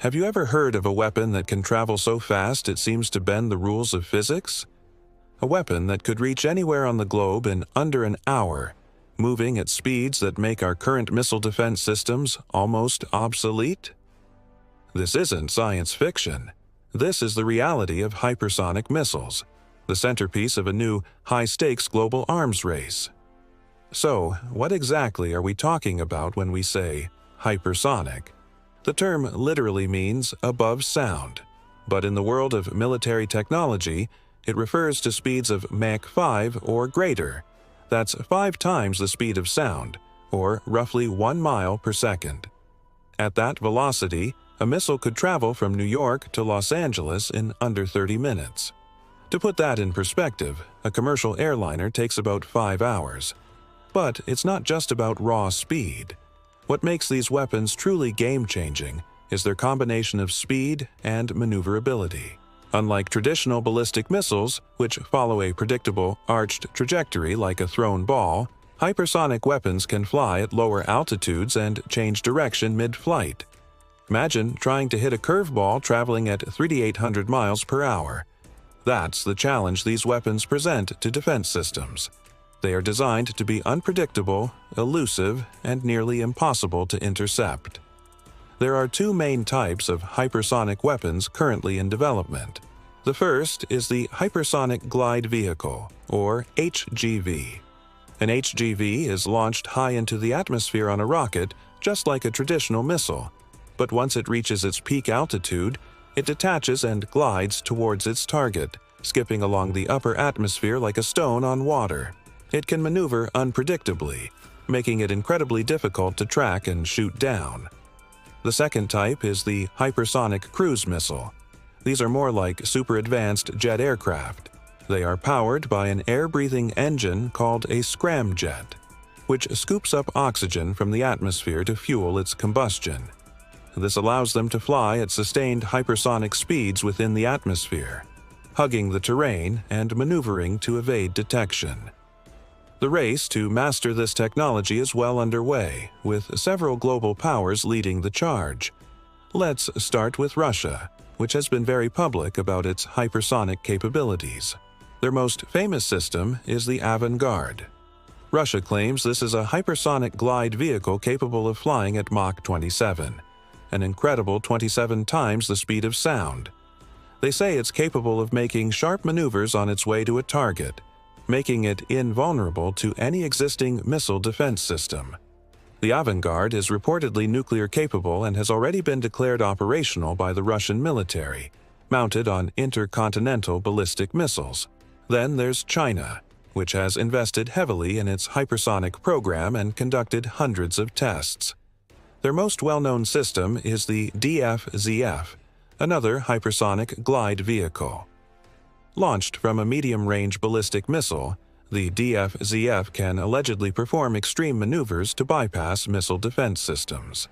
Have you ever heard of a weapon that can travel so fast it seems to bend the rules of physics? A weapon that could reach anywhere on the globe in under an hour, moving at speeds that make our current missile defense systems almost obsolete? This isn't science fiction. This is the reality of hypersonic missiles, the centerpiece of a new, high-stakes global arms race. So, what exactly are we talking about when we say hypersonic? The term literally means above sound, but in the world of military technology, it refers to speeds of Mach 5 or greater. That's 5 times the speed of sound, or roughly 1 mile per second. At that velocity, a missile could travel from New York to Los Angeles in under 30 minutes. To put that in perspective, a commercial airliner takes about 5 hours. But it's not just about raw speed. What makes these weapons truly game-changing is their combination of speed and maneuverability. Unlike traditional ballistic missiles, which follow a predictable, arched trajectory like a thrown ball, hypersonic weapons can fly at lower altitudes and change direction mid-flight. Imagine trying to hit a curveball traveling at 3,800 miles per hour. That's the challenge these weapons present to defense systems. They are designed to be unpredictable, elusive, and nearly impossible to intercept. There are 2 main types of hypersonic weapons currently in development. The first is the Hypersonic Glide Vehicle, or HGV. An HGV is launched high into the atmosphere on a rocket, just like a traditional missile. But once it reaches its peak altitude, it detaches and glides towards its target, skipping along the upper atmosphere like a stone on water. It can maneuver unpredictably, making it incredibly difficult to track and shoot down. The second type is the hypersonic cruise missile. These are more like super-advanced jet aircraft. They are powered by an air-breathing engine called a scramjet, which scoops up oxygen from the atmosphere to fuel its combustion. This allows them to fly at sustained hypersonic speeds within the atmosphere, hugging the terrain and maneuvering to evade detection. The race to master this technology is well underway, with several global powers leading the charge. Let's start with Russia, which has been very public about its hypersonic capabilities. Their most famous system is the Avangard. Russia claims this is a hypersonic glide vehicle capable of flying at Mach 27, an incredible 27 times the speed of sound. They say it's capable of making sharp maneuvers on its way to a target, making it invulnerable to any existing missile defense system. The Avangard is reportedly nuclear-capable and has already been declared operational by the Russian military, mounted on intercontinental ballistic missiles. Then there's China, which has invested heavily in its hypersonic program and conducted hundreds of tests. Their most well-known system is the DF-ZF, another hypersonic glide vehicle. Launched from a medium-range ballistic missile, the DF-ZF can allegedly perform extreme maneuvers to bypass missile defense systems.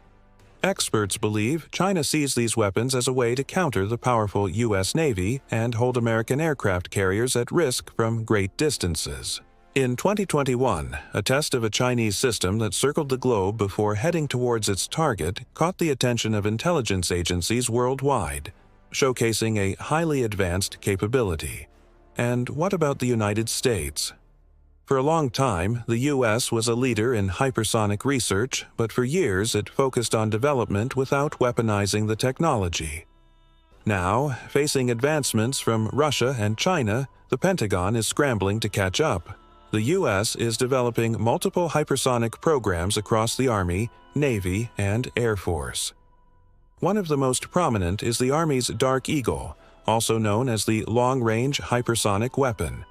Experts believe China sees these weapons as a way to counter the powerful U.S. Navy and hold American aircraft carriers at risk from great distances. In 2021, a test of a Chinese system that circled the globe before heading towards its target caught the attention of intelligence agencies worldwide, showcasing a highly advanced capability. And what about the United States? For a long time, the U.S. was a leader in hypersonic research, but for years it focused on development without weaponizing the technology. Now, facing advancements from Russia and China, the Pentagon is scrambling to catch up. The U.S. is developing multiple hypersonic programs across the Army, Navy, and Air Force. One of the most prominent is the Army's Dark Eagle, also known as the Long-Range Hypersonic Weapon.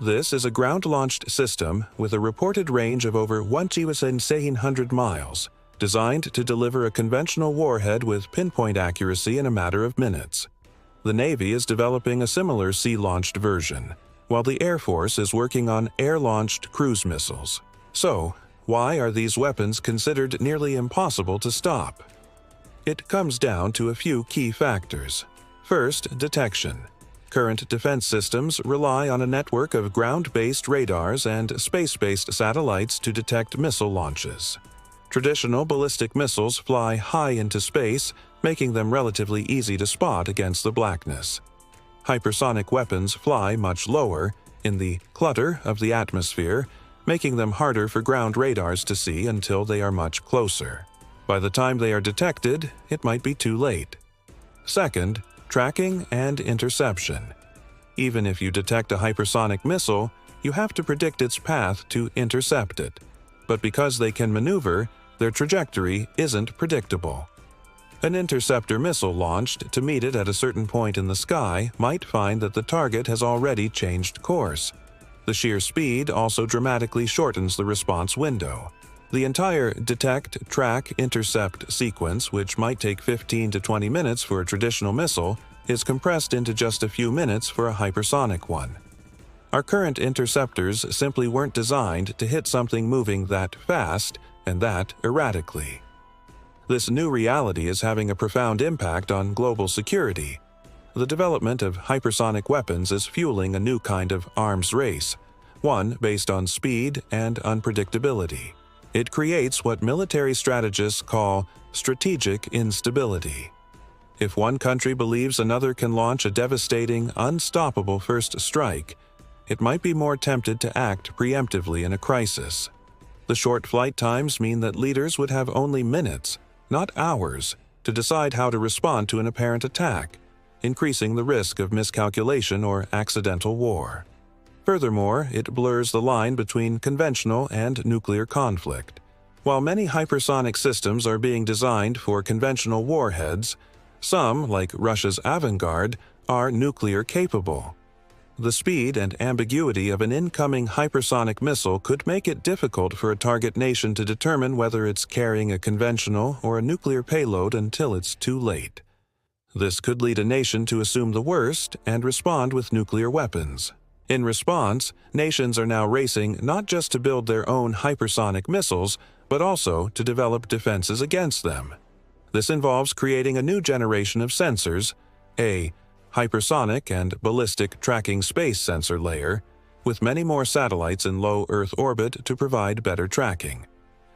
This is a ground-launched system with a reported range of over 1,600 miles, designed to deliver a conventional warhead with pinpoint accuracy in a matter of minutes. The Navy is developing a similar sea-launched version, while the Air Force is working on air-launched cruise missiles. So, why are these weapons considered nearly impossible to stop? It comes down to a few key factors. First, detection. Current defense systems rely on a network of ground-based radars and space-based satellites to detect missile launches. Traditional ballistic missiles fly high into space, making them relatively easy to spot against the blackness. Hypersonic weapons fly much lower, in the clutter of the atmosphere, making them harder for ground radars to see until they are much closer. By the time they are detected, it might be too late. Second, tracking and interception. Even if you detect a hypersonic missile, you have to predict its path to intercept it. But because they can maneuver, their trajectory isn't predictable. An interceptor missile launched to meet it at a certain point in the sky might find that the target has already changed course. The sheer speed also dramatically shortens the response window. The entire detect, track, intercept sequence, which might take 15 to 20 minutes for a traditional missile, is compressed into just a few minutes for a hypersonic one. Our current interceptors simply weren't designed to hit something moving that fast and that erratically. This new reality is having a profound impact on global security. The development of hypersonic weapons is fueling a new kind of arms race, one based on speed and unpredictability. It creates what military strategists call strategic instability. If one country believes another can launch a devastating, unstoppable first strike, it might be more tempted to act preemptively in a crisis. The short flight times mean that leaders would have only minutes, not hours, to decide how to respond to an apparent attack, increasing the risk of miscalculation or accidental war. Furthermore, it blurs the line between conventional and nuclear conflict. While many hypersonic systems are being designed for conventional warheads, some, like Russia's Avangard, are nuclear capable. The speed and ambiguity of an incoming hypersonic missile could make it difficult for a target nation to determine whether it's carrying a conventional or a nuclear payload until it's too late. This could lead a nation to assume the worst and respond with nuclear weapons. In response, nations are now racing not just to build their own hypersonic missiles, but also to develop defenses against them. This involves creating a new generation of sensors, a hypersonic and ballistic tracking space sensor layer, with many more satellites in low Earth orbit to provide better tracking.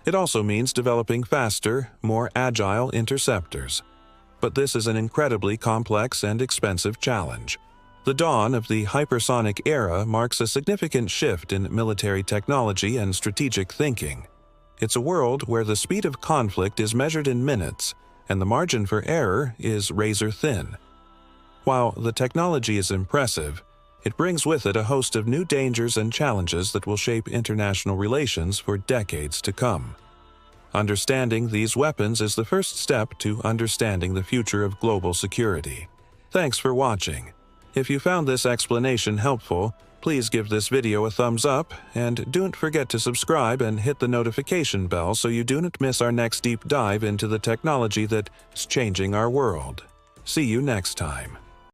It also means developing faster, more agile interceptors. But this is an incredibly complex and expensive challenge. The dawn of the hypersonic era marks a significant shift in military technology and strategic thinking. It's a world where the speed of conflict is measured in minutes, and the margin for error is razor thin. While the technology is impressive, it brings with it a host of new dangers and challenges that will shape international relations for decades to come. Understanding these weapons is the first step to understanding the future of global security. Thanks for watching. If you found this explanation helpful, please give this video a thumbs up, and don't forget to subscribe and hit the notification bell so you do not miss our next deep dive into the technology that's changing our world. See you next time.